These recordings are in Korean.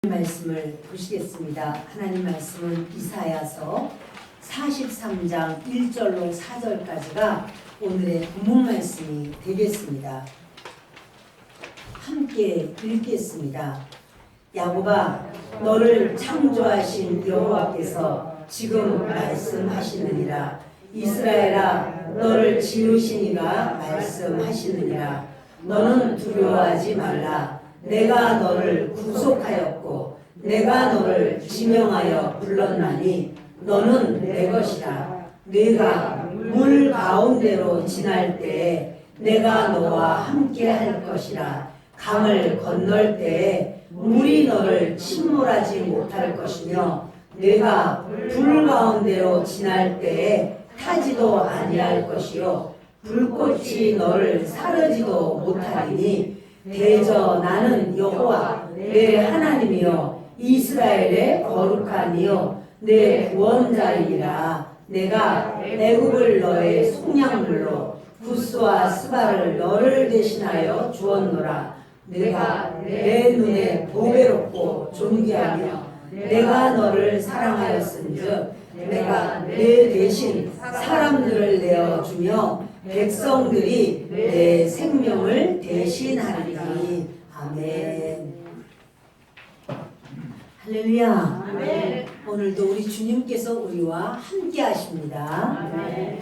말씀을 보시겠습니다. 하나님 말씀은 이사야서 43장 1절로 4절까지가 오늘의 본문 말씀이 되겠습니다. 함께 읽겠습니다. 야곱아, 너를 창조하신 여호와께서 지금 말씀하시느니라. 이스라엘아, 너를 지으신 이가 말씀하시느니라. 너는 두려워하지 말라. 내가 너를 구속하였고 내가 너를 지명하여 불렀나니 너는 내 것이라. 네가 물 가운데로 지날 때에 내가 너와 함께 할 것이라. 강을 건널 때에 물이 너를 침몰하지 못할 것이며 네가 불 가운데로 지날 때에 타지도 아니할 것이요 불꽃이 너를 사르지도 못하리니 대저 나는 여호와 내 하나님이요 이스라엘의 거룩한 이요 내 구원자이니라. 내가 애굽을 너의 속량물로 구스와 스바를 너를 대신하여 주었노라. 내가 내 눈에 보배롭고 존귀하며 내가 너를 사랑하였은즉 내가 내 대신 사람들을 내어주며 백성들이 내 생명을 대신하리니. 아멘. 할렐루야. 아멘. 오늘도 우리 주님께서 우리와 함께 하십니다. 아멘.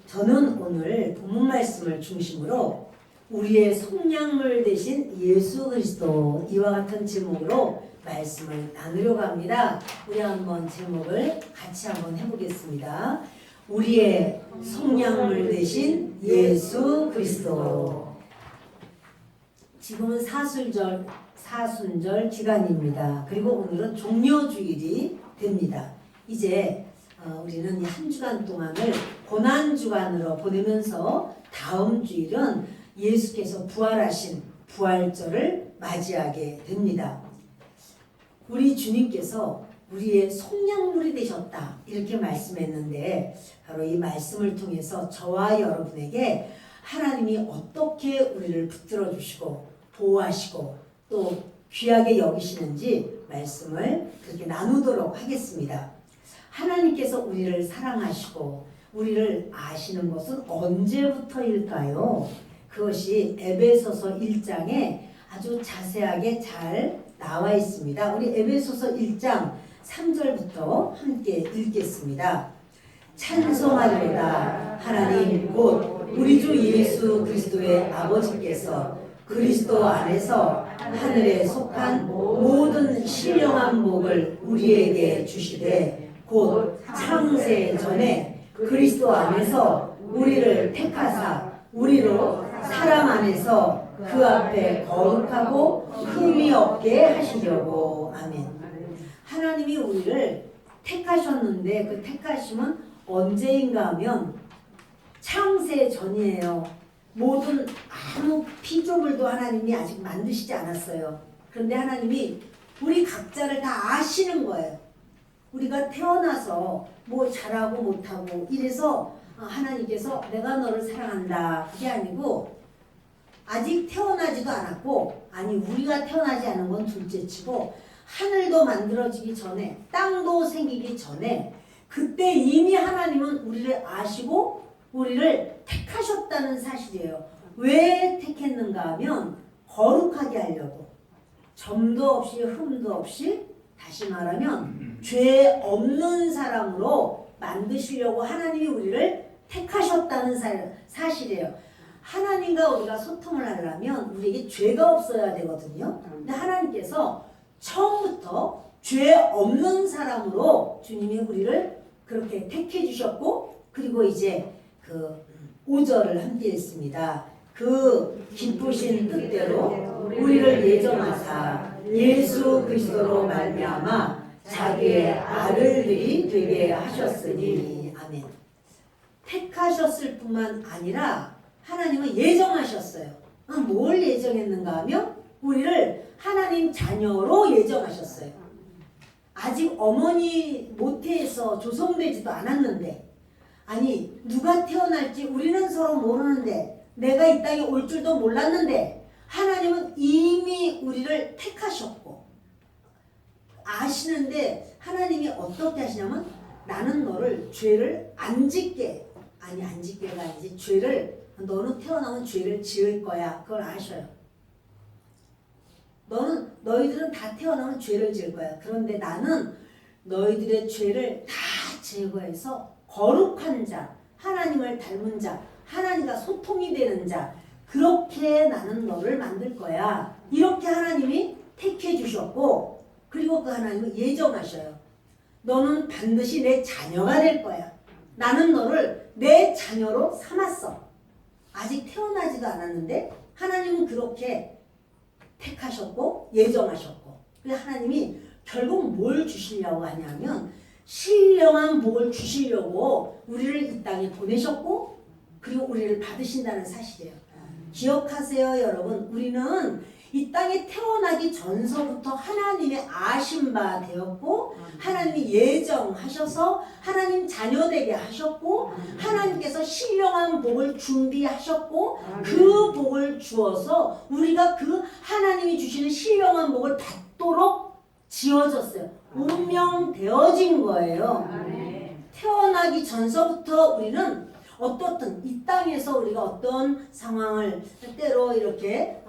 저는 오늘 본문 말씀을 중심으로 우리의 속량물 되신 예수 그리스도, 이와 같은 제목으로 말씀을 나누려고 합니다. 우리 한번 제목을 같이 한번 해보겠습니다. 우리의 속량물 되신 예수 그리스도. 지금은 사순절 기간입니다. 그리고 오늘은 종료주일이 됩니다. 이제 우리는 한 주간 동안을 고난주간으로 보내면서 다음 주일은 예수께서 부활하신 부활절을 맞이하게 됩니다. 우리 주님께서 우리의 속량물이 되셨다, 이렇게 말씀했는데 바로 이 말씀을 통해서 저와 여러분에게 하나님이 어떻게 우리를 붙들어 주시고 보호하시고 또 귀하게 여기시는지 말씀을 그렇게 나누도록 하겠습니다. 하나님께서 우리를 사랑하시고 우리를 아시는 것은 언제부터일까요? 그것이 에베소서 1장에 아주 자세하게 잘 나와 있습니다. 우리 에베소서 1장 3절부터 함께 읽겠습니다. 찬송하리로다. 하나님 곧 우리 주 예수 그리스도의 아버지께서 그리스도 안에서 하늘에 속한 모든 신령한 복을 우리에게 주시되 곧 창세 전에 그리스도 안에서 우리를 택하사 우리로 사람 안에서 그 앞에 거룩하고 흠이 없게 하시려고. 아멘. 하나님이 우리를 택하셨는데 그 택하심은 언제인가 하면 창세 전이에요. 모든 아무 피조물도 하나님이 아직 만드시지 않았어요. 그런데 하나님이 우리 각자를 다 아시는 거예요. 우리가 태어나서 뭐 잘하고 못하고 이래서 하나님께서 내가 너를 사랑한다, 그게 아니고 아직 태어나지도 않았고, 아니 우리가 태어나지 않은 건 둘째치고 하늘도 만들어지기 전에 땅도 생기기 전에 그때 이미 하나님은 우리를 아시고 우리를 택하셨다는 사실이에요. 왜 택했는가 하면 거룩하게 하려고, 점도 없이 흠도 없이, 다시 말하면 죄 없는 사람으로 만드시려고 하나님이 우리를 택하셨다는 사실이에요. 하나님과 우리가 소통을 하려면 우리에게 죄가 없어야 되거든요. 근데 하나님께서 처음부터 죄 없는 사람으로 주님이 우리를 그렇게 택해 주셨고, 그리고 이제 그 5절을 함께 했습니다. 그 기쁘신 뜻대로 우리를 예정하사 예수 그리스도로 말미암아 자기의 아들들이 되게 하셨으니. 아멘. 택하셨을 뿐만 아니라 하나님은 예정하셨어요. 뭘 예정했는가 하면 우리를 하나님 자녀로 예정하셨어요. 아직 어머니 모태에서 조성되지도 않았는데, 아니 누가 태어날지 우리는 서로 모르는데, 내가 이 땅에 올 줄도 몰랐는데 하나님은 이미 우리를 택하셨고 아시는데 하나님이 어떻게 하시냐면 나는 너를 죄를 안 짓게 안 짓게가 아니지 죄를 너는 태어나면 죄를 지을 거야. 그걸 아셔요. 너희들은 다 태어나면 죄를 지을 거야. 그런데 나는 너희들의 죄를 다 제거해서 거룩한 자, 하나님을 닮은 자, 하나님과 소통이 되는 자, 그렇게 나는 너를 만들 거야. 이렇게 하나님이 택해 주셨고, 그리고 그 하나님은 예정하셔요. 너는 반드시 내 자녀가 될 거야. 나는 너를 내 자녀로 삼았어. 아직 태어나지도 않았는데 하나님은 그렇게 택하셨고 예정하셨고, 그래서 하나님이 결국 뭘 주시려고 하냐면 신령한 복을 주시려고 우리를 이 땅에 보내셨고, 그리고 우리를 받으신다는 사실이에요. 기억하세요, 여러분. 우리는 이 땅에 태어나기 전서부터 하나님의 아신 바 되었고, 하나님이 예정하셔서 하나님 자녀 되게 하셨고, 하나님께서 신령한 복을 준비하셨고, 그 복을 주어서 우리가 그 하나님이 주시는 신령한 복을 받도록 지어졌어요. 운명되어진 거예요. 태어나기 전서부터 우리는 어떻든 이 땅에서 우리가 어떤 상황을 때로 이렇게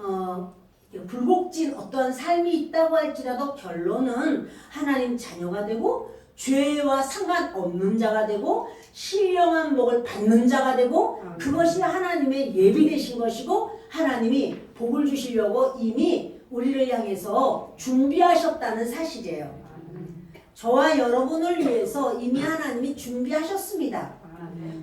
굴곡진 어떤 삶이 있다고 할지라도 결론은 하나님 자녀가 되고 죄와 상관없는 자가 되고 신령한 복을 받는 자가 되고, 그것이 하나님의 예비되신 것이고 하나님이 복을 주시려고 이미 우리를 향해서 준비하셨다는 사실이에요. 저와 여러분을 위해서 이미 하나님이 준비하셨습니다.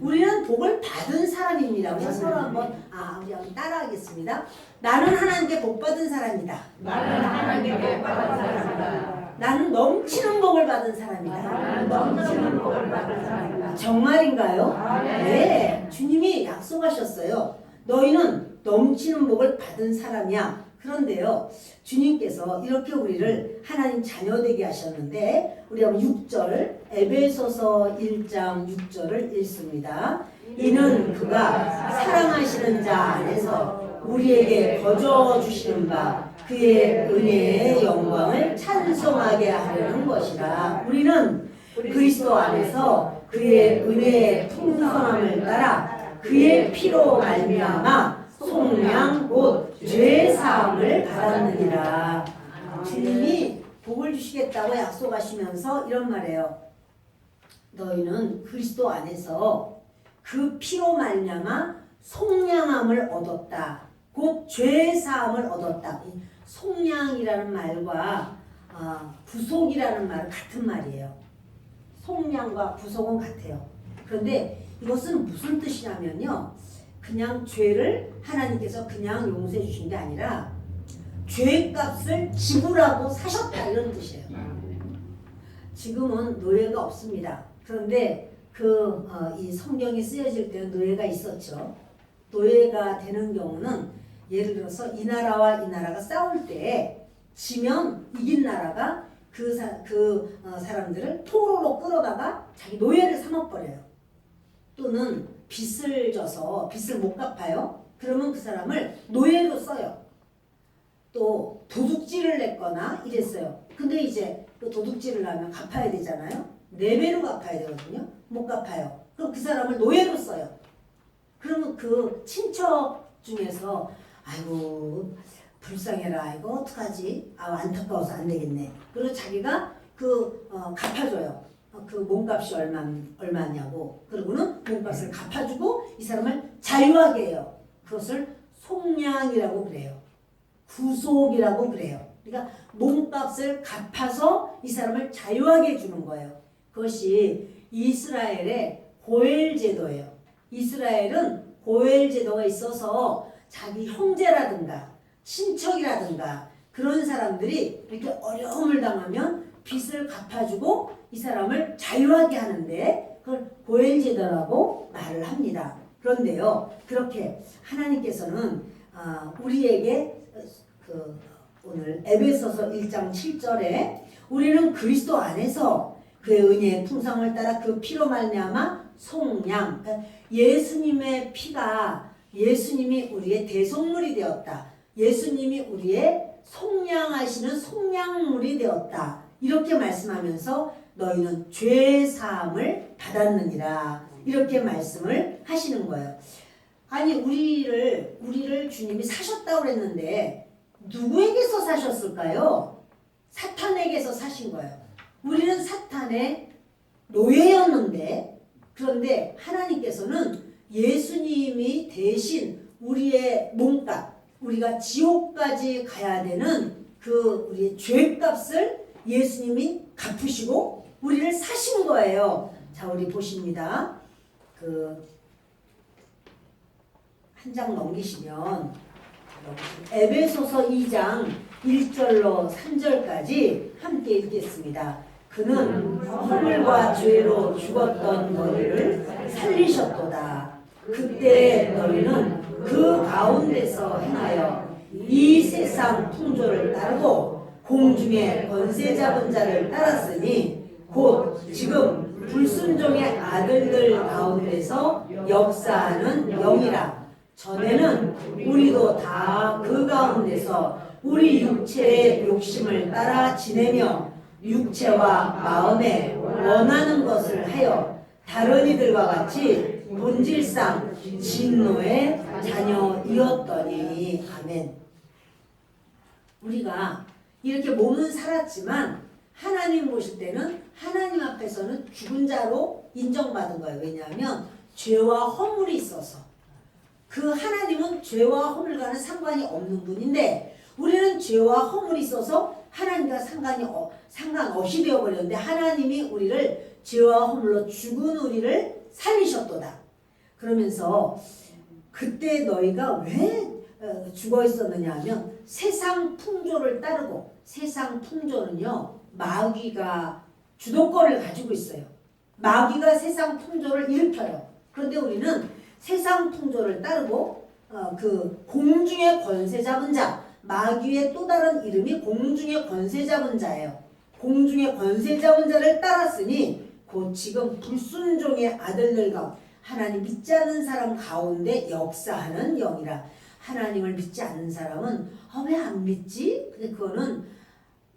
우리는 복을 받은 사람입니다. 우리 서로 한번 우리 한번 따라하겠습니다. 나는 하나님께 복 받은 사람이다. 나는 하나님께 복 받은 사람이다. 나는 넘치는 복을 받은 사람이다. 나는 넘치는 복을 받은 사람이다. 정말인가요? 네. 주님이 약속하셨어요. 너희는 넘치는 복을 받은 사람이야. 그런데요, 주님께서 이렇게 우리를 하나님 자녀 되게 하셨는데, 우리 한번 6절, 에베소서 1장 6절을 읽습니다. 이는 그가 사랑하시는 자 안에서 우리에게 거저 주시는 바 그의 은혜의 영광을 찬송하게 하려는 것이라. 우리는 그리스도 안에서 그의 은혜의 풍성함을 따라 그의 피로 말미암아 속량 곧 죄사함을 받았느니라. 주님이 복을 주시겠다고 약속하시면서 이런 말이에요. 너희는 그리스도 안에서 그 피로 말미암아 속량함을 얻었다. 곧 죄사함을 얻었다. 이 속량이라는 말과 구속이라는 말은 같은 말이에요. 속량과 구속은 같아요. 그런데 이것은 무슨 뜻이냐면요, 그냥 죄를 하나님께서 그냥 용서해 주신 게 아니라 죄값을 지불하고 사셨다, 이런 뜻이에요. 지금은 노예가 없습니다. 그런데 이 성경이 쓰여질 때는 노예가 있었죠. 노예가 되는 경우는 예를 들어서 이 나라와 이 나라가 싸울 때 지면 이긴 나라가 그 사람들을 포로로 끌어다가 자기 노예를 삼아버려요. 또는 빚을 져서 빚을 못 갚아요. 그러면 그 사람을 노예로 써요. 또 도둑질을 냈거나 이랬어요. 근데 이제 그 도둑질을 하면 갚아야 되잖아요. 4배로 갚아야 되거든요. 못 갚아요. 그럼 그 사람을 노예로 써요. 그러면 그 친척 중에서 아이고 불쌍해라, 이거 어떡하지? 안타까워서 안 되겠네. 그리고 자기가 갚아줘요. 그 몸값이 얼마냐고. 그러고는 몸값을 갚아주고 이 사람을 자유하게 해요. 그것을 속량이라고 그래요. 구속이라고 그래요. 그러니까 몸값을 갚아서 이 사람을 자유하게 해주는 거예요. 그것이 이스라엘의 고엘 제도예요. 이스라엘은 고엘 제도가 있어서 자기 형제라든가 친척이라든가 그런 사람들이 이렇게 어려움을 당하면 빚을 갚아주고 이 사람을 자유하게 하는데 그걸 고엘 제도라고 말을 합니다. 그런데요, 그렇게 하나님께서는 우리에게 오늘 에베소서 1장 7절에 우리는 그리스도 안에서 그의 은혜의 풍성을 따라 그 피로 말미암아 속량, 예수님의 피가 예수님이 우리의 대속물이 되었다. 예수님이 우리의 속량하시는 속량물이 되었다. 이렇게 말씀하면서 너희는 죄 사함을 받았느니라 이렇게 말씀을 하시는 거예요. 아니 우리를 주님이 사셨다고 그랬는데 누구에게서 사셨을까요? 사탄에게서 사신 거예요. 우리는 사탄의 노예였는데 그런데 하나님께서는 예수님이 대신 우리의 몸값 우리가 지옥까지 가야 되는 그 우리의 죄값을 예수님이 갚으시고 우리를 사신 거예요. 자 우리 보십니다. 한 장 넘기시면 에베소서 2장 1절로 3절까지 함께 읽겠습니다. 그는 허물과 죄로 죽었던 너희를 살리셨도다. 그때 너희는 그 가운데서 행하여 이 세상 풍조를 따르고 공중의 권세 잡은 자를 따랐으니 곧 지금 불순종의 아들들 가운데서 역사하는 영이라. 전에는 우리도 다 그 가운데서 우리 육체의 욕심을 따라 지내며 육체와 마음에 원하는 것을 하여 다른 이들과 같이 본질상 진노의 자녀이었더니. 아멘. 우리가 이렇게 몸은 살았지만 하나님 보실 때는 하나님 앞에서는 죽은 자로 인정받은 거예요. 왜냐하면 죄와 허물이 있어서. 그 하나님은 죄와 허물과는 상관이 없는 분인데 우리는 죄와 허물이 있어서 하나님과 상관없이 되어버렸는데 하나님이 우리를 죄와 허물로 죽은 우리를 살리셨도다. 그러면서 그때 너희가 왜 죽어 있었느냐 하면 세상 풍조를 따르고 세상 풍조는요 마귀가 주도권을 가지고 있어요. 마귀가 세상 풍조를 일으켜요. 그런데 우리는 세상 풍조를 따르고 그 공중의 권세 잡은 자 마귀의 또 다른 이름이 공중의 권세 잡은 자예요. 공중의 권세 잡은 자를 따랐으니 곧 지금 불순종의 아들들과 하나님 믿지 않는 사람 가운데 역사하는 영이라. 하나님을 믿지 않는 사람은 왜 안 믿지? 근데 그거는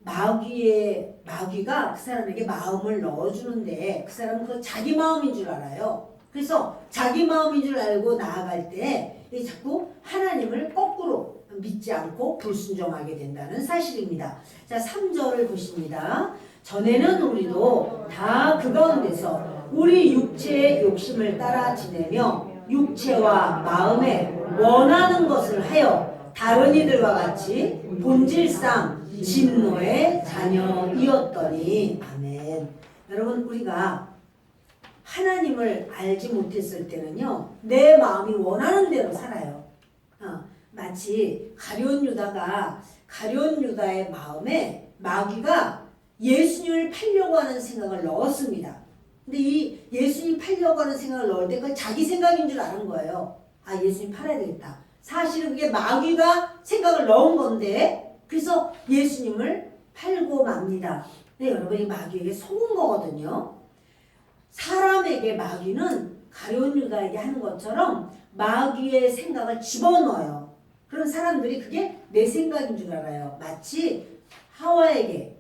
마귀가 그 사람에게 마음을 넣어주는데 그 사람은 그 자기 마음인 줄 알아요. 그래서 자기 마음인 줄 알고 나아갈 때 자꾸 하나님을 거꾸로 믿지 않고 불순종하게 된다는 사실입니다. 자, 3절을 보십니다. 전에는 우리도 다 그 가운데서 우리 육체의 욕심을 따라 지내며 육체와 마음에 원하는 것을 하여 다른 이들과 같이 본질상 진노의 자녀이었더니. 아멘. 여러분 우리가 하나님을 알지 못했을 때는요 내 마음이 원하는 대로 살아요. 마치 가룟 유다의 마음에 마귀가 예수님을 팔려고 하는 생각을 넣었습니다. 근데 이 예수님 팔려고 하는 생각을 넣을 때 그건 자기 생각인 줄 아는 거예요. 예수님 팔아야 되겠다. 사실은 그게 마귀가 생각을 넣은 건데 그래서 예수님을 팔고 맙니다. 근데 여러분 이 마귀에게 속은 거거든요. 사람에게 마귀는 가룟 유다에게 하는 것처럼 마귀의 생각을 집어넣어요. 그런 사람들이 그게 내 생각인 줄 알아요. 마치 하와에게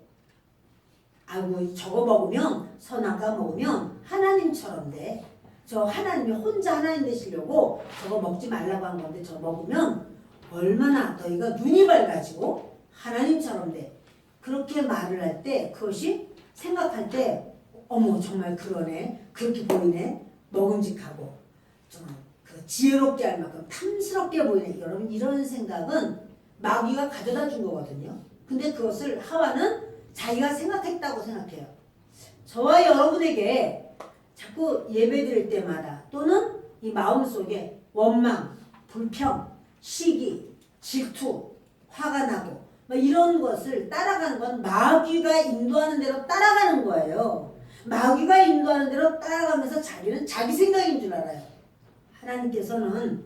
저거 먹으면 선악과 먹으면 하나님처럼 돼. 저 하나님이 혼자 하나님 되시려고 저거 먹지 말라고 한 건데 저거 먹으면 얼마나 너희가 눈이 밝아지고 하나님처럼 돼. 그렇게 말을 할 때 그것이 생각할 때 어머 정말 그러네. 그렇게 보이네. 먹음직하고 좀 지혜롭게 할 만큼 탐스럽게 보이네. 여러분 이런 생각은 마귀가 가져다 준 거거든요. 근데 그것을 하와는 자기가 생각했다고 생각해요. 저와 여러분에게 자꾸 예배 드릴 때마다 또는 이 마음속에 원망, 불평, 시기, 질투, 화가 나고 이런 것을 따라가는 건 마귀가 인도하는 대로 따라가는 거예요. 마귀가 인도하는 대로 따라가면서 자기는 자기 생각인 줄 알아요. 하나님께서는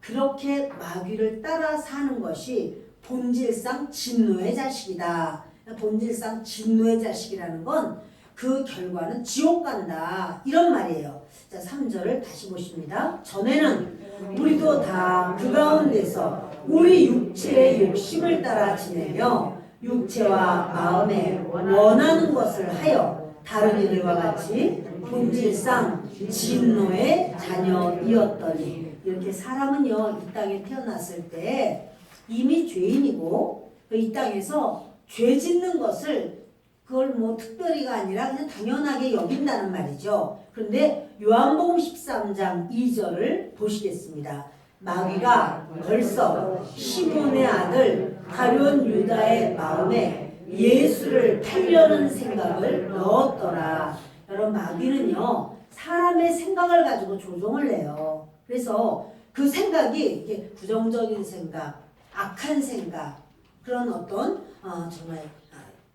그렇게 마귀를 따라 사는 것이 본질상 진노의 자식이다. 본질상 진노의 자식이라는 건 그 결과는 지옥 간다. 이런 말이에요. 자, 3절을 다시 보십니다. 전에는 우리도 다 그 가운데서 우리 육체의 욕심을 따라 지내며 육체와 마음에 원하는 것을 하여 다른 이들과 같이 본질상 진노의 자녀이었더니. 이렇게 사람은요 이 땅에 태어났을 때 이미 죄인이고 이 땅에서 죄 짓는 것을 그걸 뭐 특별히가 아니라 그냥 당연하게 여긴다는 말이죠. 그런데 요한복음 13장 2절을 보시겠습니다. 마귀가 벌써 시몬의 아들 가룟 유다의 마음에 예수를 팔려는 생각을 넣었더라. 여러분, 마귀는요 사람의 생각을 가지고 조종을 해요. 그래서 그 생각이 이게 부정적인 생각, 악한 생각, 그런 어떤 정말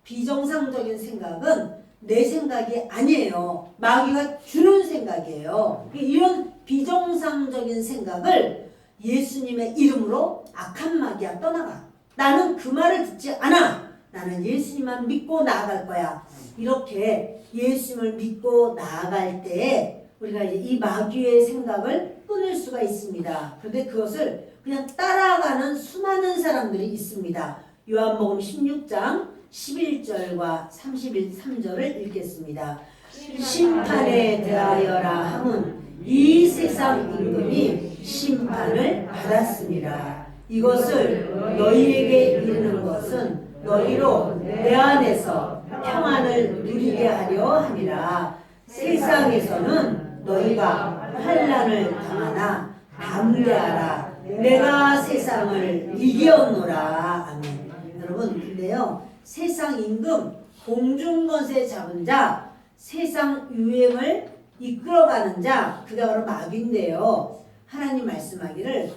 비정상적인 생각은 내 생각이 아니에요. 마귀가 주는 생각이에요. 이런 비정상적인 생각을 예수님의 이름으로 악한 마귀야 떠나가. 나는 그 말을 듣지 않아. 나는 예수님만 믿고 나아갈 거야. 이렇게 예수님을 믿고 나아갈 때 우리가 이제 이 마귀의 생각을 끊을 수가 있습니다. 그런데 그것을 그냥 따라가는 수많은 사람들이 있습니다. 요한복음 16장 11절과 33절을 읽겠습니다. 심판에 대하여라 함은 이 세상 임금이 심판을 받았습니다. 이것을 너희에게 이르는 것은 너희로 내 안에서 평안을 누리게 하려 함이라. 세상에서는 너희가 환난을 당하나 담대하라. 내가 세상을 이겼노라. 아멘. 여러분, 근데요 세상 임금, 공중권세 잡은 자, 세상 유행을 이끌어가는 자, 그가 바로 마귀인데요. 하나님 말씀하기를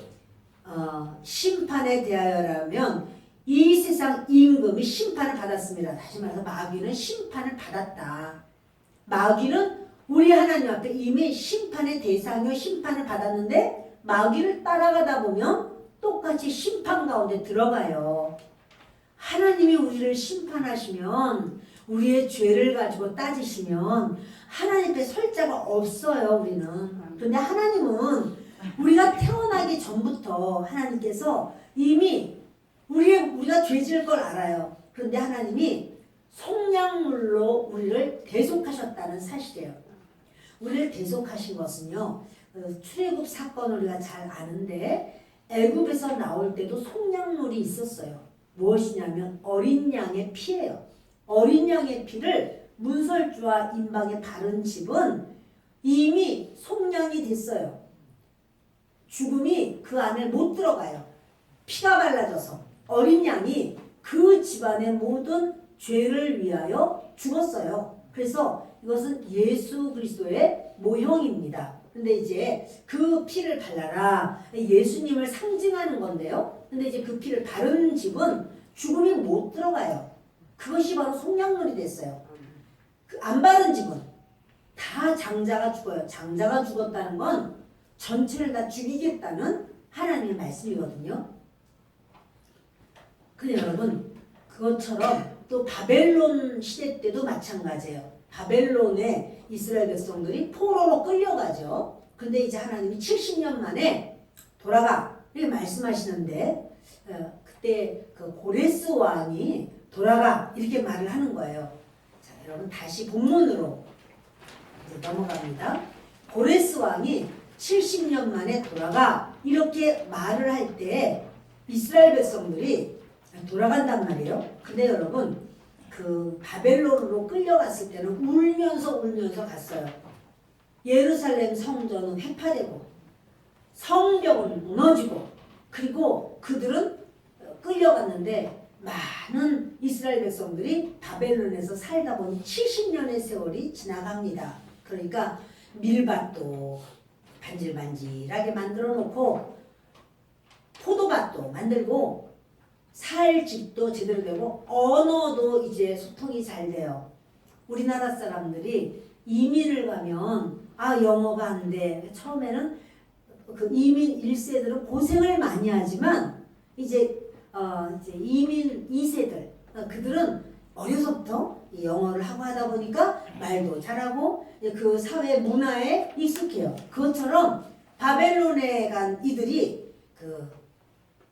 심판에 대하여라면 이 세상 임금이 심판을 받았습니다. 다시 말해서 마귀는 심판을 받았다. 마귀는 우리 하나님 앞에 이미 심판의 대상이요 심판을 받았는데 마귀를 따라가다 보면 똑같이 심판 가운데 들어가요. 하나님이 우리를 심판하시면, 우리의 죄를 가지고 따지시면 하나님 앞에 설 자가 없어요. 우리는. 그런데 하나님은 우리가 태어나기 전부터 하나님께서 이미 우리가 죄 지을 걸 알아요. 그런데 하나님이 속량물로 우리를 대속하셨다는 사실이에요. 우리를 대속하신 것은요, 출애굽 사건을 우리가 잘 아는데 애굽에서 나올 때도 속량물이 있었어요. 무엇이냐면 어린 양의 피예요. 어린 양의 피를 문설주와 임방에 바른 집은 이미 속량이 됐어요. 죽음이 그 안에 못 들어가요. 피가 발라져서 어린 양이 그 집안의 모든 죄를 위하여 죽었어요. 그래서 이것은 예수 그리스도의 모형입니다. 근데 이제 그 피를 발라라. 예수님을 상징하는 건데요. 근데 이제 그 피를 바른 집은 죽음이 못 들어가요. 그것이 바로 속량물이 됐어요. 안 바른 집은 다 장자가 죽어요. 장자가 죽었다는 건 전체를 다 죽이겠다는 하나님의 말씀이거든요. 근데 여러분, 그것처럼 또 바벨론 시대 때도 마찬가지예요. 바벨론에 이스라엘 백성들이 포로로 끌려가죠. 근데 이제 하나님이 70년 만에 돌아가 이렇게 말씀하시는데 그때 그 고레스 왕이 돌아가 이렇게 말을 하는 거예요. 자, 여러분 다시 본문으로 이제 넘어갑니다. 고레스 왕이 70년 만에 돌아가 이렇게 말을 할 때 이스라엘 백성들이 돌아간단 말이에요. 근데 여러분, 그 바벨론으로 끌려갔을 때는 울면서 갔어요. 예루살렘 성전은 회파되고 성벽은 무너지고, 그리고 그들은 끌려갔는데 많은 이스라엘 백성들이 바벨론에서 살다 보니 70년의 세월이 지나갑니다. 그러니까 밀밭도 반질반질하게 만들어 놓고 포도밭도 만들고 살 집도 제대로 되고 언어도 이제 소통이 잘 돼요. 우리나라 사람들이 이민을 가면 영어가 안 돼. 처음에는 그 이민 1세들은 고생을 많이 하지만 이제 이민 2세들 그들은 어려서부터 영어를 하고 하다 보니까 말도 잘하고 그 사회 문화에 익숙해요. 그것처럼 바벨론에 간 이들이 그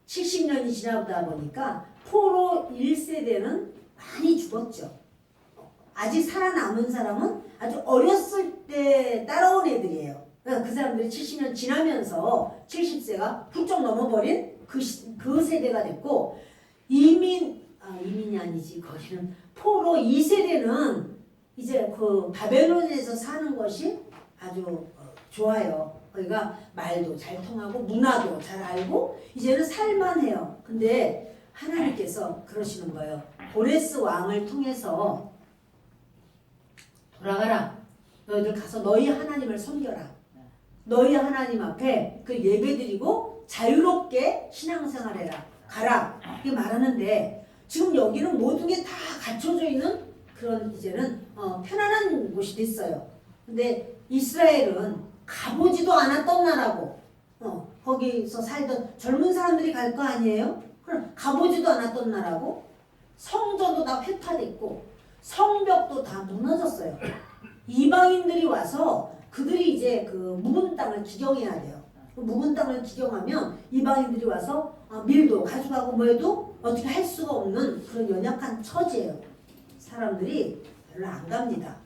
70년이 지나다 보니까 포로 1세대는 많이 죽었죠. 아직 살아남은 사람은 아주 어렸을 때 따라온 애들이에요. 그 사람들이 70년 지나면서 70세가 훌쩍 넘어버린 그 세대가 됐고, 이민이 아니지, 거기는 포로 2세대는 이제 그 바벨론에서 사는 것이 아주 좋아요. 거기가 말도 잘 통하고 문화도 잘 알고 이제는 살만해요. 근데 하나님께서 그러시는 거예요. 고레스 왕을 통해서 돌아가라. 너희들 가서 너희 하나님을 섬겨라. 너희 하나님 앞에 그 예배드리고 자유롭게 신앙생활해라. 가라. 이렇게 말하는데 지금 여기는 모든 게 다 갖춰져 있는 그런 이제는 편안한 곳이 됐어요. 근데 이스라엘은 가보지도 않았던 나라고 거기서 살던 젊은 사람들이 갈 거 아니에요? 그럼 가보지도 않았던 나라고 성전도 다 회파됐고 성벽도 다 무너졌어요. 이방인들이 와서 그들이 이제 그 묵은 땅을 기경해야 돼요. 묵은 땅을 기경하면 이방인들이 와서 밀도 가져가고 뭐해도 어떻게 할 수가 없는 그런 연약한 처지예요. 사람들이 별로 안 갑니다.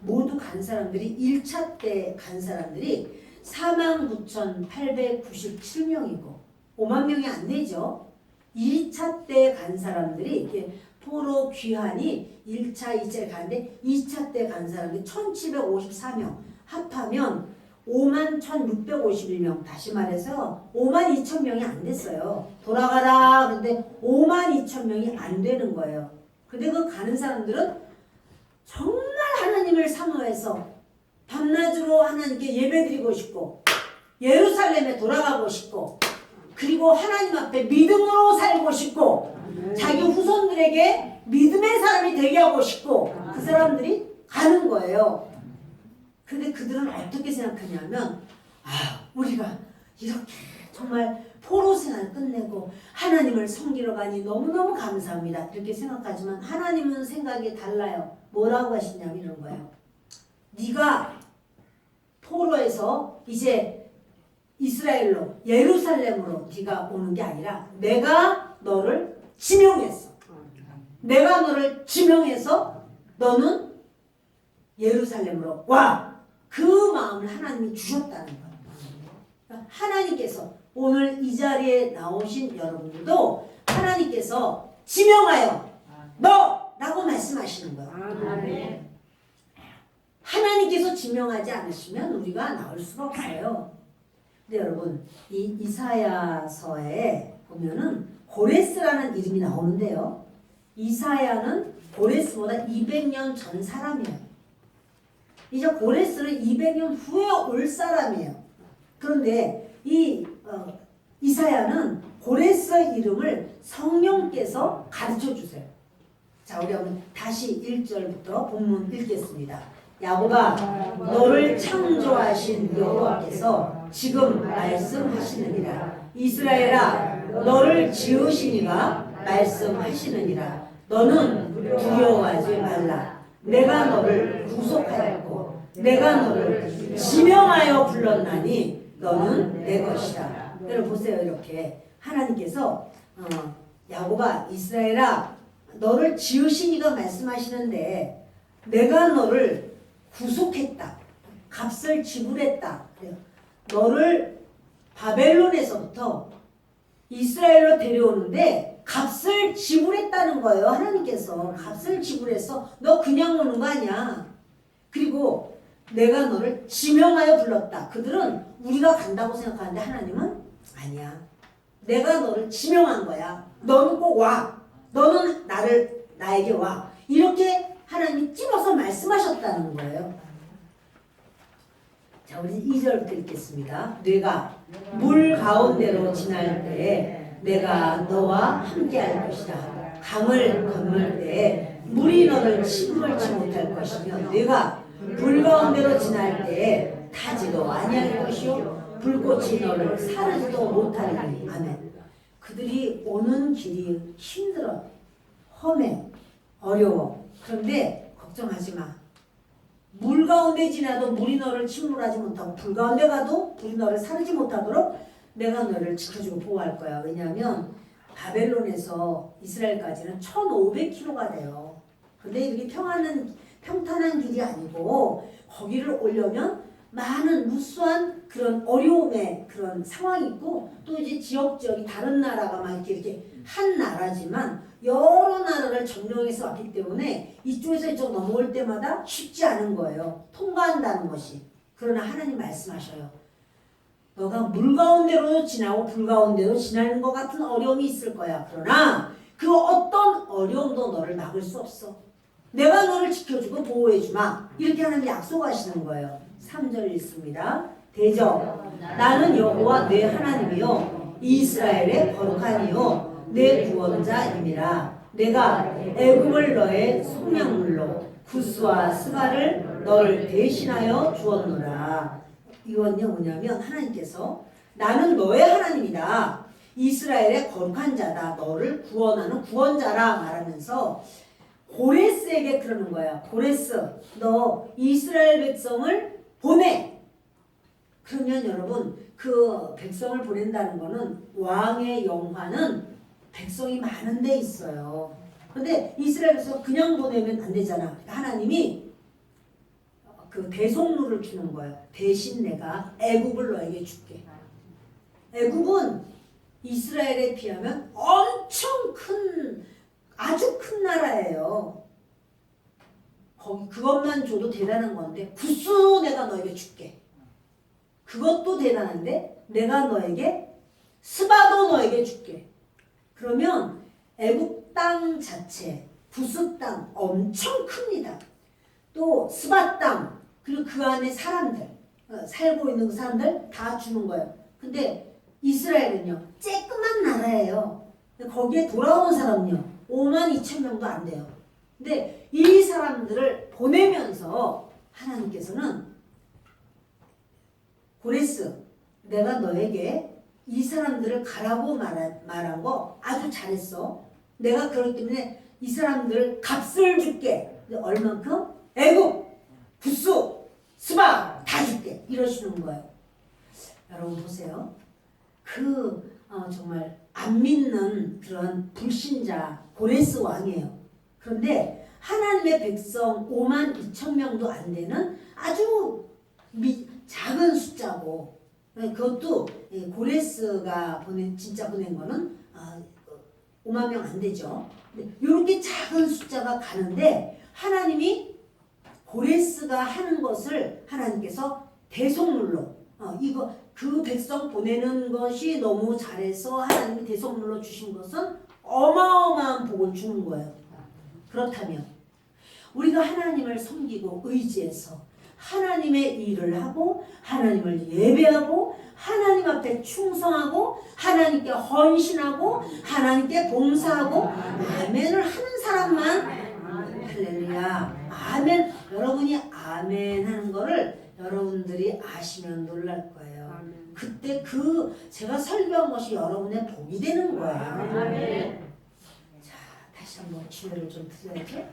모두 간 사람들이 1차 때 간 사람들이 49,897명이고 5만 명이 안 되죠. 2차 때 간 사람들이 이렇게 포로 귀환이 1차, 2차에 가는데 2차 때 간 사람들이 1,754명 합하면 51,651명. 다시 말해서 52,000명이 안 됐어요. 돌아가라. 근데 52,000명이 안 되는 거예요. 근데 그 가는 사람들은 정말 하나님을 사모해서 밤낮으로 하나님께 예배드리고 싶고 예루살렘에 돌아가고 싶고 그리고 하나님 앞에 믿음으로 살고 싶고 자기 후손들에게 믿음의 사람이 되게 하고 싶고 그 사람들이 가는 거예요. 근데 그들은 어떻게 생각하냐면 우리가 이렇게 정말 포로 생활 끝내고 하나님을 섬기러 가니 너무너무 감사합니다. 이렇게 생각하지만 하나님은 생각이 달라요. 뭐라고 하시냐면 이런 거예요. 네가 포로에서 이제 이스라엘로 예루살렘으로 네가 오는 게 아니라 내가 너를 지명했어. 내가 너를 지명해서 너는 예루살렘으로 와. 그 마음을 하나님이 주셨다는 거예요. 하나님께서 오늘 이 자리에 나오신 여러분들도 하나님께서 지명하여 너라고 말씀하시는 거예요. 하나님께서 지명하지 않으시면 우리가 나올 수가 없어요. 근데 여러분 이 이사야서에 보면은 고레스라는 이름이 나오는데요. 이사야는 고레스보다 200년 전 사람이에요. 이제 고레스는 200년 후에 올 사람이에요. 그런데 이 이사야는 고레스 이름을 성령께서 가르쳐 주세요. 자, 우리 한번 다시 1절부터 본문 읽겠습니다. 야곱아, 너를 창조하신 여호와께서 지금 말씀하시느니라. 이스라엘아, 너를 지으시니가 말씀하시느니라. 너는 두려워하지 말라. 내가 너를 구속하였고 내가 너를 지명하여 불렀나니 너는 내 것이다. 여러분 보세요. 이렇게 하나님께서 야곱아, 이스라엘아, 너를 지으시니가 말씀하시는데 내가 너를 구속했다. 값을 지불했다. 너를 바벨론에서부터 이스라엘로 데려오는데 값을 지불했다는 거예요. 하나님께서 값을 지불해서 너 그냥 오는 거 아니야. 그리고 내가 너를 지명하여 불렀다. 그들은 우리가 간다고 생각하는데 하나님은 아니야. 내가 너를 지명한 거야. 너는 꼭 와. 너는 나에게 와. 이렇게 하나님이 찝어서 말씀하셨다는 거예요. 자, 우리 2절부터 읽겠습니다. 내가 물 가운데로 지날 때에 내가 너와 함께 할 것이다. 강을 건널 때에 물이 너를 침몰치 못할 것이며 내가 불 가운데로 지날 때에 타지도 아니할 것이요 불꽃이 너를 사르지도 못하리니. 아멘. 그들이 오는 길이 힘들어, 험해, 어려워. 그런데 걱정하지 마. 물 가운데 지나도 물이 너를 침몰하지 못하고 불 가운데 가도 불이 너를 사르지 못하도록 내가 너를 지켜주고 보호할 거야. 왜냐하면 바벨론에서 이스라엘까지는 1,500km가 돼요. 근데 이렇게 평탄한 길이 아니고 거기를 오려면 많은 무수한 그런 어려움의 그런 상황이 있고 또 이제 지역이 다른 나라가 막 이렇게 한 나라지만 여러 나라를 점령해서 왔기 때문에 이쪽에서 이쪽 넘어올 때마다 쉽지 않은 거예요. 통과한다는 것이. 그러나 하나님 말씀하셔요. 너가 물 가운데로 지나고 불 가운데로 지나는 것 같은 어려움이 있을 거야. 그러나 그 어떤 어려움도 너를 막을 수 없어. 내가 너를 지켜주고 보호해주마. 이렇게 하나님 약속하시는 거예요. 3절 읽습니다. 대저 나는 여호와 내 하나님이요 이스라엘의 거룩하니요 내 구원자임이라. 내가 애굽을 너의 속량물로 구스와 스바를 너를 대신하여 주었노라. 이건요 뭐냐면 하나님께서 나는 너의 하나님이다. 이스라엘의 거룩한 자다. 너를 구원하는 구원자라 말하면서 고레스에게 그러는 거야. 고레스 너 이스라엘 백성을 보내. 그러면 여러분 그 백성을 보낸다는 거는 왕의 영화는 백성이 많은 데 있어요. 근데 이스라엘에서 그냥 보내면 안 되잖아. 하나님이 그 대속물을 주는 거예요. 대신 내가 애굽을 너에게 줄게. 애굽은 이스라엘에 비하면 엄청 큰 아주 큰 나라예요. 거기 그것만 줘도 대단한 건데 구스 내가 너에게 줄게. 그것도 대단한데 내가 너에게 스바도 너에게 줄게. 그러면 애굽 땅 자체, 구스 땅 엄청 큽니다. 또 스바 땅 그리고 그 안에 사람들 살고 있는 그 사람들 다 주는 거예요. 근데 이스라엘은요 쬐끄만 나라예요. 근데 거기에 돌아온 사람은요 52,000명도 안 돼요. 근데 이 사람들을 보내면서 하나님께서는 고레스 내가 너에게 이 사람들을 가라고 말한 거 아주 잘했어. 내가 그렇기 때문에 이 사람들 값을 줄게. 얼만큼? 애굽, 구스, 스바 다 줄게. 이러시는 거예요. 여러분 보세요. 정말 안 믿는 그런 불신자 고레스 왕이에요. 그런데 하나님의 백성 52,000명도 안 되는 아주 작은 숫자고 그것도 고레스가 진짜 보낸 거는 5만 명 안 되죠. 이렇게 작은 숫자가 가는데 하나님이 고레스가 하는 것을 하나님께서 대속물로 그 백성 보내는 것이 너무 잘해서 하나님이 대속물로 주신 것은 어마어마한 복을 주는 거예요. 그렇다면 우리가 하나님을 섬기고 의지해서 하나님의 일을 하고 하나님을 예배하고 하나님 앞에 충성하고 하나님께 헌신하고 하나님께 봉사하고 아멘을 하는 사람만 할렐루야 아멘. 여러분이 아멘 하는 거를 여러분들이 아시면 놀랄 거예요. 그때 제가 설교한 것이 여러분의 복이 되는 거예요. 자, 다시 한번 기회를 좀 드려야죠.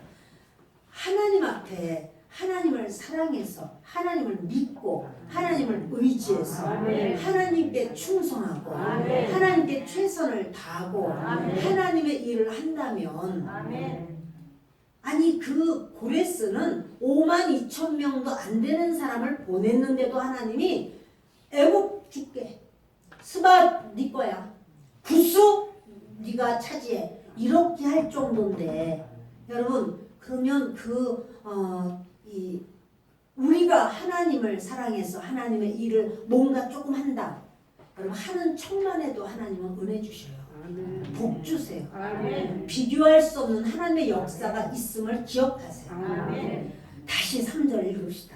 하나님 앞에 하나님을 사랑해서 하나님을 믿고 하나님을 의지해서 하나님께 충성하고 하나님께 최선을 다하고 하나님의 일을 한다면 아니 그 고레스는 52,000명도 안 되는 사람을 보냈는데도 하나님이 애굽 줄게. 스바 네 거야. 구스 네가 차지해. 이렇게 할 정도인데 여러분 그러면 우리가 하나님을 사랑해서 하나님의 일을 뭔가 조금 한다. 여러분 하는 척만 해도 하나님은 은혜 주셔요. 복 주세요. 비교할 수 없는 하나님의 역사가 있음을 기억하세요. 다시 3절 읽읍시다.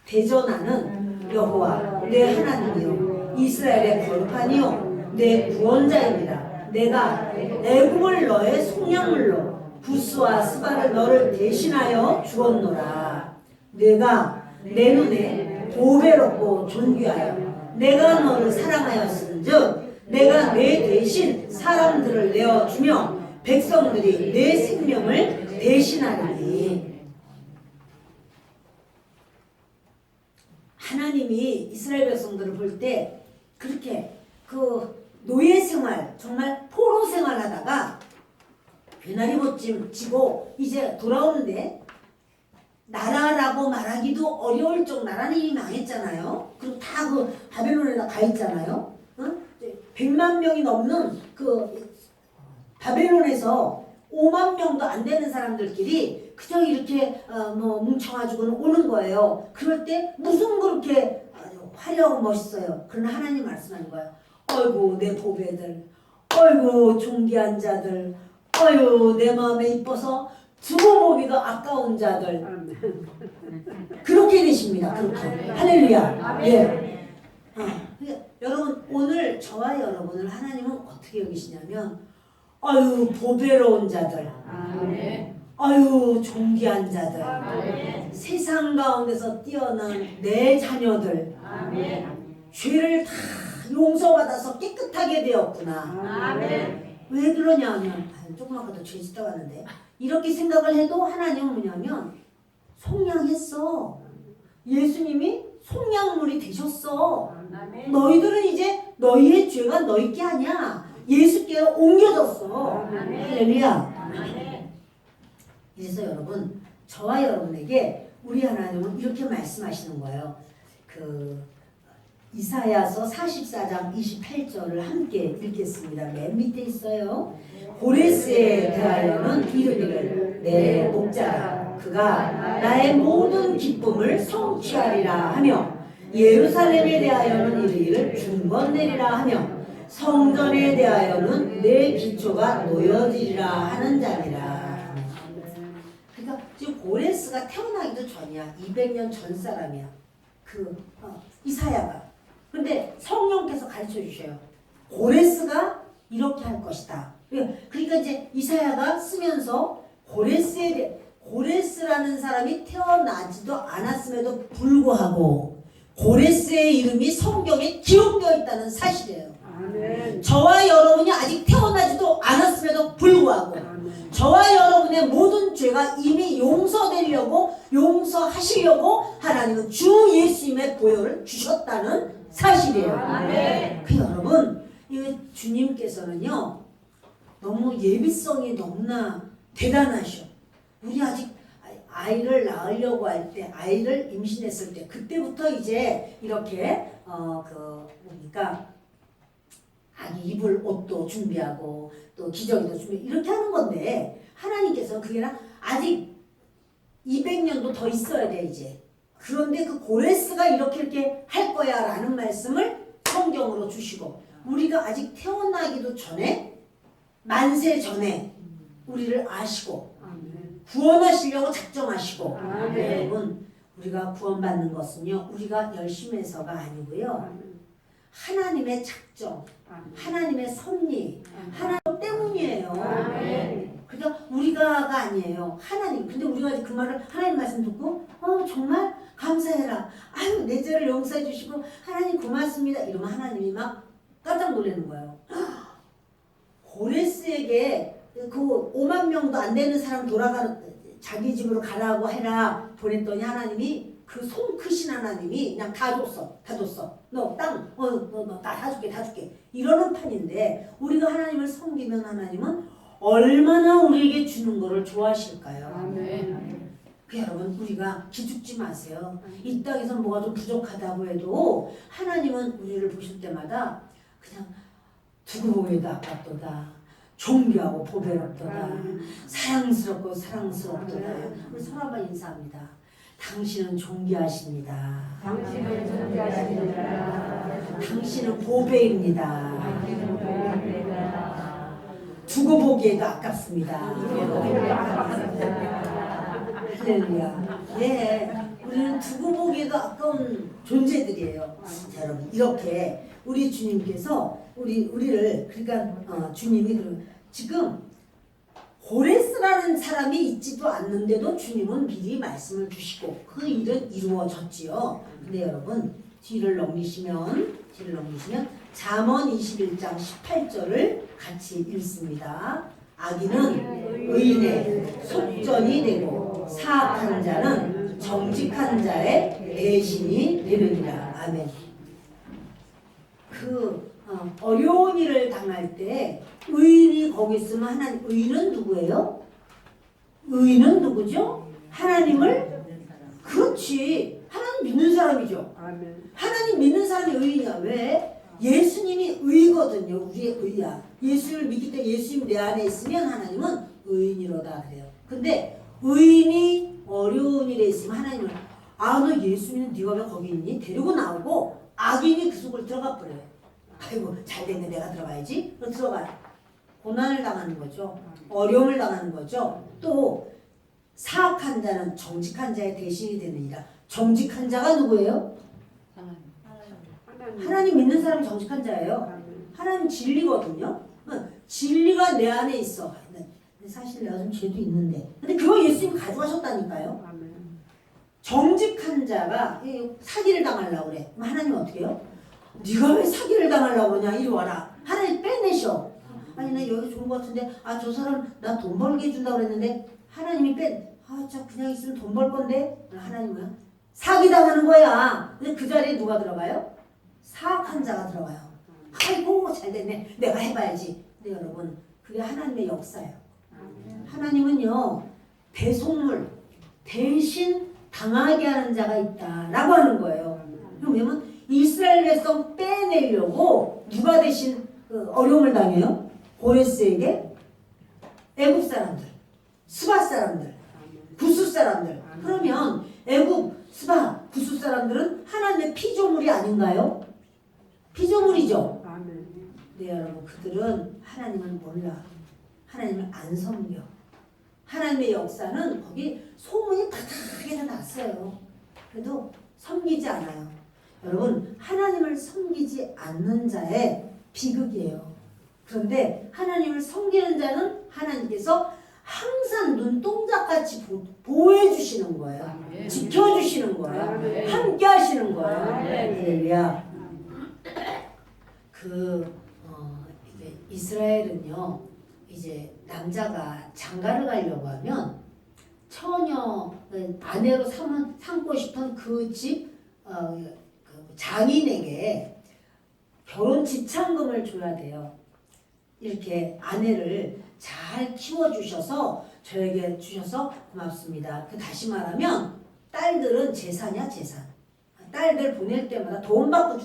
대저 나는 여호와 내 하나님이요 이스라엘의 거룩하니요 내 구원자입니다. 내가 애굽을 너의 속량물로 구스와 스바를 너를 대신하여 주었노라. 내가 내 눈에 보배롭고 존귀하여 내가 너를 사랑하였은즉 내가 내 대신 사람들을 내어주며 백성들이 내 생명을 대신하리니. 하나님이 이스라엘 백성들을 볼 때 그렇게 그 노예 생활 정말 포로 생활하다가 배나리 보찜 지고 이제 돌아오는데 나라라고 말하기도 어려울 정도 나라는 이미 망했잖아요. 그리고 다 그 바벨론에다 가 있잖아요. 응? 100만 명이 넘는 그 바벨론에서 5만 명도 안 되는 사람들끼리 그저 이렇게 뭐 뭉쳐가지고는 오는 거예요. 그럴 때 무슨 그렇게 아주 화려하고 멋있어요. 그러나 하나님 말씀하는 거예요. 어이구 내 보배들, 어이구 존귀한 자들, 어이구 내 마음에 이뻐서 두고 보기도 아까운 자들. 그렇게 되십니다. 그렇게. 할렐루야. 예. 그러니까 여러분 오늘 저와 여러분을 하나님은 어떻게 여기시냐면 아유 보배로운 자들, 아유 존귀한 자들, 세상 가운데서 뛰어난 내 자녀들, 죄를 다 용서받아서 깨끗하게 되었구나. 왜 그러냐 하면 조금 아까도 죄 짓다 왔는데 이렇게 생각을 해도 하나님은 뭐냐면 속량했어. 예수님이 속량물이 되셨어. 너희들은 이제 너희의 죄가 너희께 아니야. 예수께로 옮겨졌어. 할렐루야. 그래서 여러분 저와 여러분에게 우리 하나님은 이렇게 말씀하시는 거예요. 그 이사야서 44장 28절을 함께 읽겠습니다. 맨 밑에 있어요. 고레스에 대하여는 이르기를 내 목자라 그가 나의 모든 기쁨을 성취하리라 하며 예루살렘에 대하여는 이르기를 중건내리라 하며 성전에 대하여는 내 기초가 놓여지리라 하는 자니라. 그러니까 지금 고레스가 태어나기도 전이야. 200년 전 사람이야. 이사야가. 근데 성령께서 가르쳐 주셔요. 고레스가 이렇게 할 것이다. 그러니까 이제 이사야가 쓰면서 고레스라는 사람이 태어나지도 않았음에도 불구하고 고레스의 이름이 성경에 기록되어 있다는 사실이에요. 아멘. 저와 여러분이 아직 태어나지도 않았음에도 불구하고 저와 여러분의 모든 죄가 이미 용서하시려고 하나님은 주 예수님의 보혈을 주셨다는 사실이에요. 아멘. 여러분 이 주님께서는요 너무 예비성이 너무나 대단하셔. 우리 아직 아이를 낳으려고 할 때, 아이를 임신했을 때, 그때부터 이제 이렇게 그러니까 아기 입을 옷도 준비하고 또 기저귀도 준비 이렇게 하는 건데 하나님께서 그게 아직 200년도 더 있어야 돼 이제. 그런데 그 고레스가 이렇게 할 거야라는 말씀을 성경으로 주시고 우리가 아직 태어나기도 전에 만세 전에 우리를 아시고 구원하시려고 작정하시고 여러분 우리가 구원받는 것은요 우리가 열심히 해서가 아니고요 하나님의 작정 하나님의 섭리 하나님 때문이에요. 그러니까 우리가가 아니에요. 하나님. 근데 우리가 그 말을 하나님 말씀 듣고 정말 감사해라. 아유 내 죄를 용서해 주시고 하나님 고맙습니다. 이러면 하나님이 막 깜짝 놀라는 거예요. 고레스에게 그 5만 명도 안 되는 사람 자기 집으로 가라고 해라 보냈더니 하나님이 그 손 크신 하나님이 그냥 다 줬어. 너 땅, 너 다 줄게. 이러는 판인데 우리가 하나님을 섬기면 하나님은 얼마나 우리에게 주는 거를 좋아하실까요? 아멘. 여러분 우리가 기죽지 마세요. 이 땅에서 뭐가 좀 부족하다고 해도 하나님은 우리를 보실 때마다 그냥 두고 보기도 아깝도다. 존귀하고 보배롭도다. 사랑스럽고 사랑스럽도다. 우리 서로 한번 인사합니다. 당신은 존귀하십니다. 당신은 존귀하십니다. 당신은 보배입니다. 두고 보기에도 아깝습니다. 할렐루야. 예, 우리는 두고 보기에도 아까운 존재들이에요. 자, 여러분 이렇게 우리 주님께서 우리를 그러니까 주님이 지금 고레스라는 사람이 있지도 않는데도 주님은 미리 말씀을 주시고 그 일은 이루어졌지요. 근데 여러분 뒤를 넘기시면 잠언 21장 18절을 같이 읽습니다. 악인은 의인의 속전이 되고 사악한 자는 정직한 자의 대신이 되느니라. 아멘. 어려운 일을 당할 때 의인이 거기 있으면 하나님, 의인은 누구예요? 의인은 누구죠? 하나님을, 그렇지, 하나님 믿는 사람이죠. 아멘. 하나님 믿는 사람이 의인이야. 왜? 예수님이 의거든요. 우리의 의야. 예수를 믿기 때문에 예수님 내 안에 있으면 하나님은 의인이로다 그래요. 근데 의인이 어려운 일에 있으면 하나님은 너 예수 믿는 네가 왜 거기 있니? 데리고 나오고 악인이 그 속을 들어가 버려요. 아이고 잘됐네 내가 들어가야지. 그럼 들어가요. 고난을 당하는 거죠. 어려움을 당하는 거죠. 또 사악한 자는 정직한 자의 대신이 되느니라. 정직한 자가 누구예요? 하나님 믿는 사람이 정직한 자예요. 하나님 진리거든요. 진리가 내 안에 있어. 사실 내가 좀 죄도 있는데. 근데 그거 예수님이 가져가셨다니까요. 정직한 자가 사기를 당하려고 그래. 그럼 하나님 어떻게 해요? 네가 왜 사기를 당하려고 그러냐. 이리 와라. 하나님 빼내셔. 아니 나 여기 좋은 것 같은데 저 사람 나 돈 벌게 해준다고 그랬는데 하나님이 저 그냥 있으면 돈 벌 건데. 하나님 뭐야? 사기 당하는 거야. 근데 그 자리에 누가 들어가요? 사악한 자가 들어가요. 아이고 잘됐네. 내가 해봐야지. 근데 여러분 그게 하나님의 역사예요. 하나님은요 대속물 대신 당하게 하는 자가 있다라고 하는 거예요. 그러면 이스라엘 백성 빼내려고 누가 대신 어려움을 당해요? 고레스에게 애굽 사람들, 스바 사람들, 구스 사람들. 그러면 애굽, 스바, 구스 사람들은 하나님의 피조물이 아닌가요? 피조물이죠. 네 여러분 그들은 하나님을 몰라. 하나님을 안 섬겨. 하나님의 역사는 거기 소문이 바닥에다 났어요. 그래도 섬기지 않아요. 여러분 하나님을 섬기지 않는 자의 비극이에요. 그런데 하나님을 섬기는 자는 하나님께서 항상 눈동자같이 보호해 주시는 거예요. 지켜주시는 거예요. 함께 하시는 거예요. 할렐루야. 이제 이스라엘은요, 이제 남자가 장가를 가려고 하면 처녀 아내로 삼고 싶은 그 집 장인에게 결혼 지참금을 줘야 돼요. 이렇게 아내를 잘 키워주셔서 저에게 주셔서 고맙습니다. 다시 말하면 딸들은 재산이야 재산. 딸들 보낼 때마다 돈 받고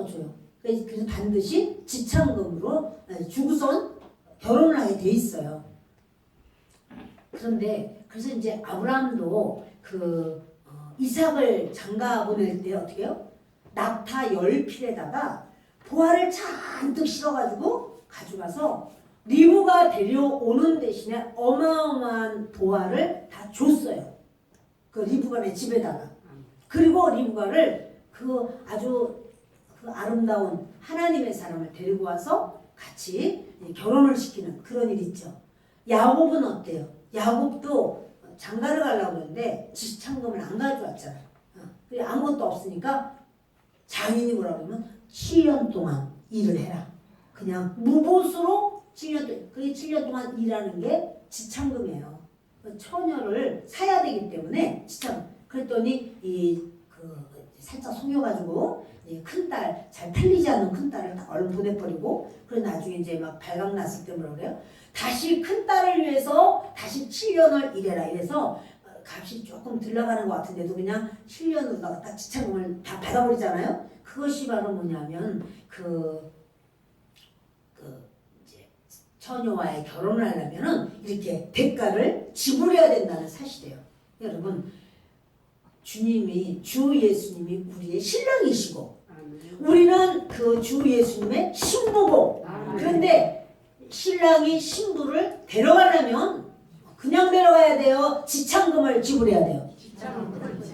줘요. 그래서 반드시 지참금으로 주고선 결혼을 하게 돼 있어요. 그런데 그래서 이제 아브라함도 이삭을 장가 보낼 때 어떻게 해요? 낙타 10필에다가 보화를 잔뜩 실어가지고 가져가서 리브가 데려오는 대신에 어마어마한 보화를 다 줬어요. 그 리브가의 집에다가. 그리고 리브가를 아주 아름다운 하나님의 사람을 데리고 와서 같이 결혼을 시키는 그런 일이 있죠. 야곱은 어때요? 야곱도 장가를 가려고 그러는데 지참금을 안 가져왔잖아요. 아무것도 없으니까 장인이 뭐라고 하면 7년 동안 일을 해라. 그냥 무보수로 7년 동안. 그게 7년 동안 일하는 게 지참금이에요. 처녀를 사야 되기 때문에 그랬더니 살짝 속여가지고 큰딸 잘 팔리지 않는 큰딸을 딱 얼른 보내버리고 그래서 나중에 이제 막 발각 났을 때 뭐라 그래요? 다시 큰딸을 위해서 다시 7년을 일해라 이래서 값이 조금 들러가는 것 같은데도 그냥 7년으로다가 딱 지참금을 다 받아버리잖아요. 그것이 바로 뭐냐면 이제 처녀와의 결혼을 하려면은 이렇게 대가를 지불해야 된다는 사실이에요. 여러분 주님이 주 예수님이 우리의 신랑이시고 우리는 그 주 예수님의 신부고 그런데 신랑이 신부를 데려가려면 그냥 데려가야 돼요? 지참금을 지불해야 돼요?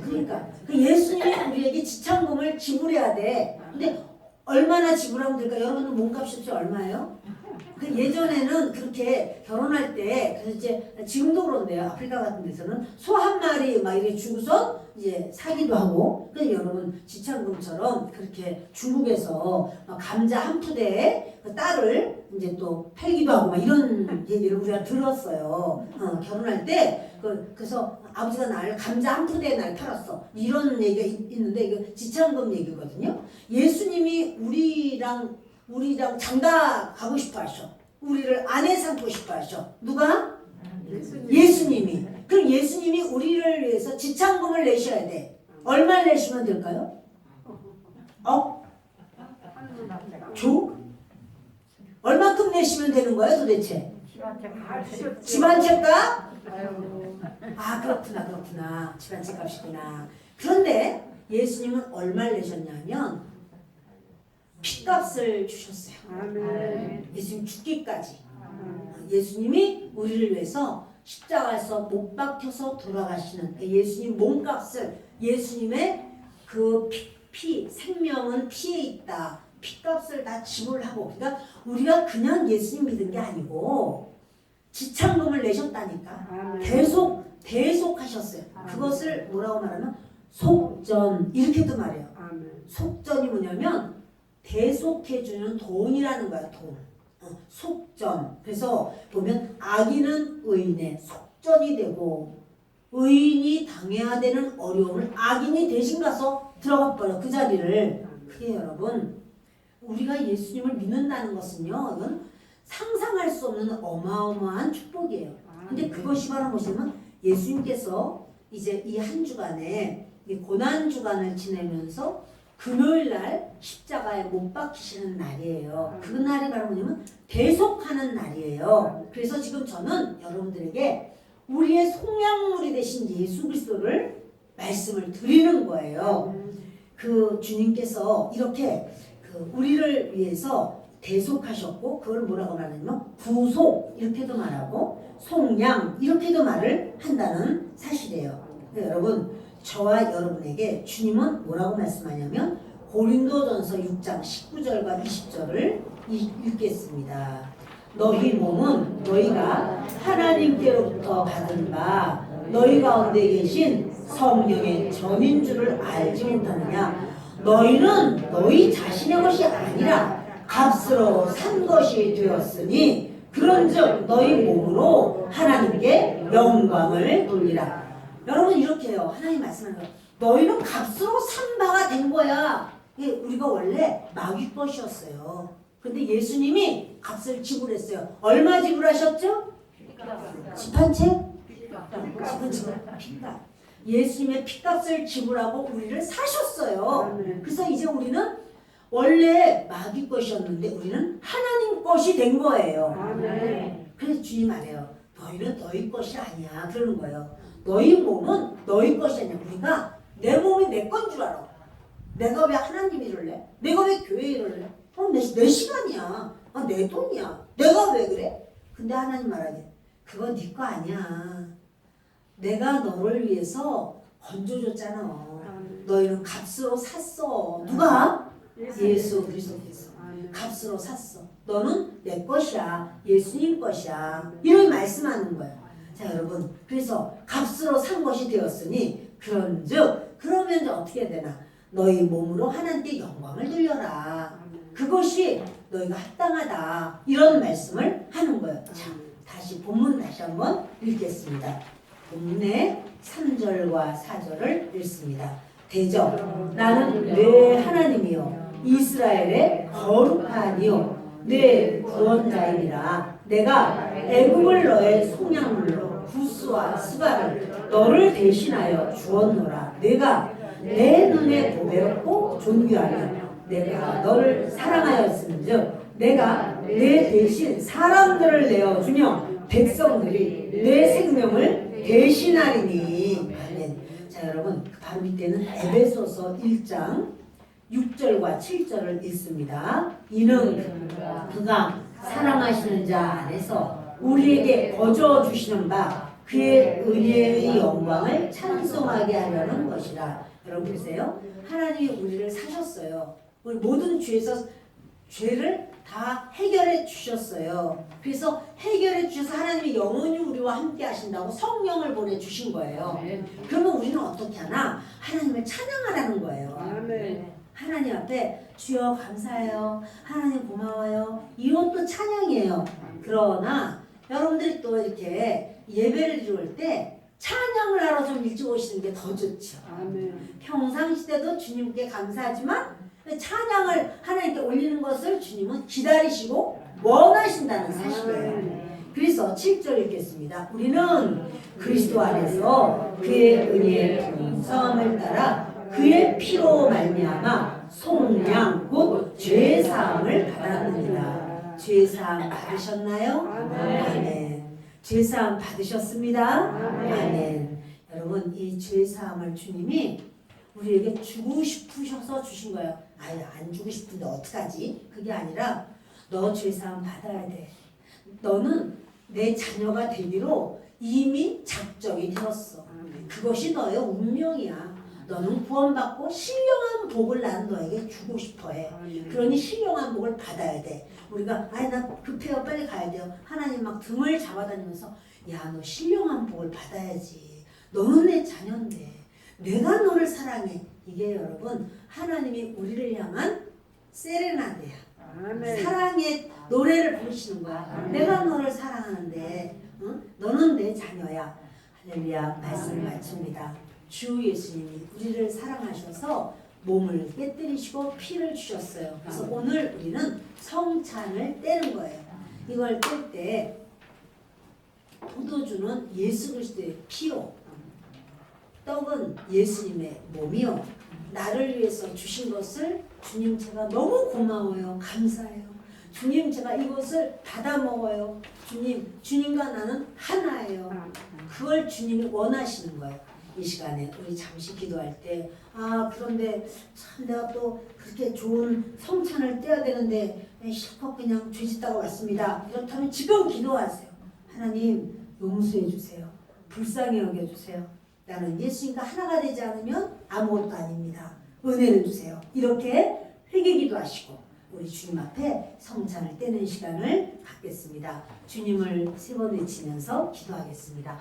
그러니까 예수님이 우리에게 지참금을 지불해야 돼. 근데 얼마나 지불하면 될까? 여러분들 몸값이 얼마예요? 예전에는 그렇게 결혼할 때 그래서 이제 지금도 그런데요. 아프리카 같은 데서는 소 한 마리 막 이렇게 주고서 이제 사기도 하고. 그래서 여러분 지참금처럼 그렇게 중국에서 감자 한 푸대에 그 딸을 이제 또 팔기도 하고 막 이런 얘기를 우리가 들었어요. 결혼할 때 그래서 아버지가 날 감자 한 푸대에 날 팔았어. 이런 얘기가 있는데 이거 지참금 얘기거든요. 예수님이 우리랑 장가가고 싶어 하셔. 우리를 아내 삼고 싶어 하셔. 누가? 예수님이. 그럼 예수님이 우리를 위해서 지참금을 내셔야 돼. 얼마 내시면 될까요? 줘? 얼마큼 내시면 되는 거야 도대체? 집 한 채 값? 아 그렇구나. 집 한 채 값이구나. 그런데 예수님은 얼마를 내셨냐면 피값을 주셨어요. 예수님 죽기까지. 예수님이 우리를 위해서 십자가에서 못 박혀서 돌아가시는 예수님 몸값을 예수님의 그 피 생명은 피에 있다. 피값을 다 지불하고 그러니까 우리가 그냥 예수님 믿은 게 아니고 지참금을 내셨다니까. 대속하셨어요. 그것을 뭐라고 말하면 속전 이렇게도 말해요. 속전이 뭐냐면 대속해주는 돈이라는 거야. 돈. 속전. 그래서 보면 악인은 의인의 속전이 되고 의인이 당해야 되는 어려움을 악인이 대신 가서 들어가 버려 그 자리를. 그게 여러분 우리가 예수님을 믿는다는 것은요 이건 상상할 수 없는 어마어마한 축복이에요. 근데 그것이 바로 뭐냐면 예수님께서 이제 이 한 주간에 이 고난 주간을 지내면서 금요일 날 십자가에 못 박히시는 날이에요. 그 날이 바로 뭐냐면 대속하는 날이에요. 그래서 지금 저는 여러분들에게 우리의 속량물이 되신 예수 그리스도를 말씀을 드리는 거예요. 그 주님께서 이렇게 그 우리를 위해서 대속하셨고 그걸 뭐라고 말하냐면 구속 이렇게도 말하고 속량 이렇게도 말을 한다는 사실이에요. 여러분 저와 여러분에게 주님은 뭐라고 말씀하냐면 고린도전서 6장 19절과 20절을 읽겠습니다. 너희 몸은 너희가 하나님께로부터 받은 바 너희 가운데 계신 성령의 전인 줄을 알지 못하느냐. 너희는 너희 자신의 것이 아니라 값으로 산 것이 되었으니 그런즉 너희 몸으로 하나님께 영광을 돌리라. 여러분 이렇게 해요. 하나님 말씀하는 거예요. 너희는 값으로 산 바가 된 거야. 이게 우리가 원래 마귀 것이었어요. 근데 예수님이 값을 지불했어요. 얼마 지불하셨죠? 집 한 채? 집은 피값. 예수님의 피값을 지불하고 우리를 사셨어요. 그래서 이제 우리는 원래 마귀 것이었는데 우리는 하나님 것이 된 거예요. 그래서 주님 말해요. 너희는 너희 것이 아니야. 그러는 거예요. 너희 몸은 너희 것이 아니야. 우리가 내 몸이 내 건 줄 알아. 내가 왜 하나님 이럴래? 내가 왜 교회 이럴래? 내 시간이야. 내 돈이야. 내가 왜 그래? 근데 하나님 말하게 그거 네 거 아니야. 내가 너를 위해서 건져줬잖아. 너희는 값으로 샀어. 누가? 예수 그리스도께서 값으로 샀어. 너는 내 것이야. 예수님 것이야. 이런 말씀하는 거예요. 자 여러분 그래서 값으로 산 것이 되었으니 그런즉 그러면 어떻게 되나? 너희 몸으로 하나님께 영광을 돌려라. 그것이 너희가 합당하다. 이런 말씀을 하는 거예요. 자 다시 본문 다시 한번 읽겠습니다. 본문의 3절과 4절을 읽습니다. 대적 나는 내 하나님이요 이스라엘의 거룩하니요 내 구원자이니라. 내가 애굽을 너의 속량물로 구스와 스바를 너를 대신하여 주었노라. 내가 내 눈에 보배롭고 존귀하며 내가 너를 사랑하였은즉 내가 내 대신 사람들을 내어주며 백성들이 내 생명을 대신하리니. 아멘. 자 여러분 바로 밑에는 에베소서 1장 6절과 7절을 읽습니다. 이는 그가 사랑하시는 자 안에서 우리에게 거저 주시는 바 그의 은혜의 영광을 찬송하게 하려는 것이라. 여러분 보세요. 하나님이 우리를 사셨어요. 우리 모든 죄를 다 해결해 주셨어요. 그래서 해결해 주셔서 하나님이 영원히 우리와 함께 하신다고 성령을 보내주신 거예요. 그러면 우리는 어떻게 하나? 하나님을 찬양하라는 거예요. 하나님 앞에 주여 감사해요. 하나님 고마워요. 이것도 찬양이에요. 그러나 여러분들이 또 이렇게 예배를 드릴 때 찬양을 하러 좀 일찍 오시는 게 더 좋죠. 평상시 때도 주님께 감사하지만 찬양을 하나님께 올리는 것을 주님은 기다리시고 원하신다는 사실이에요. 그래서 7절 읽겠습니다. 우리는 그리스도 안에서 그의 은혜의 풍성함을 따라 그의 피로 말미암아 속량 곧 죄사함을 받았느니라. 죄사함 받으셨나요? 아멘. 죄사함 받으셨습니다. 아멘. 여러분 이 죄사함을 주님이 우리에게 주고 싶으셔서 주신 거예요. 아니 안 주고 싶은데 어떡하지? 그게 아니라 너 죄사함 받아야 돼. 너는 내 자녀가 되기로 이미 작정이 되었어. 그것이 너의 운명이야. 너는 구원받고 신령한 복을 난 너에게 주고 싶어해. 그러니 신령한 복을 받아야 돼. 우리가 아이 나 급해요 빨리 가야 돼요. 하나님 막 등을 잡아다니면서 야 너 신령한 복을 받아야지. 너는 내 자녀인데 내가 너를 사랑해. 이게 여러분 하나님이 우리를 향한 세레나데야. 사랑의 노래를 부르시는 거야. 내가 너를 사랑하는데 응? 너는 내 자녀야. 할렐루야. 말씀을 마칩니다. 주 예수님이 우리를 사랑하셔서 몸을 깨뜨리시고 피를 주셨어요. 그래서 오늘 우리는 성찬을 떼는 거예요. 이걸 뗄 때 포도주는 예수 그리스도의 피요, 떡은 예수님의 몸이요. 나를 위해서 주신 것을 주님 제가 너무 고마워요. 감사해요. 주님 제가 이것을 받아 먹어요. 주님과 나는 하나예요. 그걸 주님이 원하시는 거예요. 이 시간에 우리 잠시 기도할 때 그런데 참 내가 또 그렇게 좋은 성찬을 떼야 되는데 실컷 그냥 죄짓다가 왔습니다. 이렇다면 지금 기도하세요. 하나님 용서해 주세요. 불쌍히 여겨주세요. 나는 예수님과 하나가 되지 않으면 아무것도 아닙니다. 은혜를 주세요. 이렇게 회개기도 하시고 우리 주님 앞에 성찬을 떼는 시간을 갖겠습니다. 주님을 3번 외치면서 기도하겠습니다.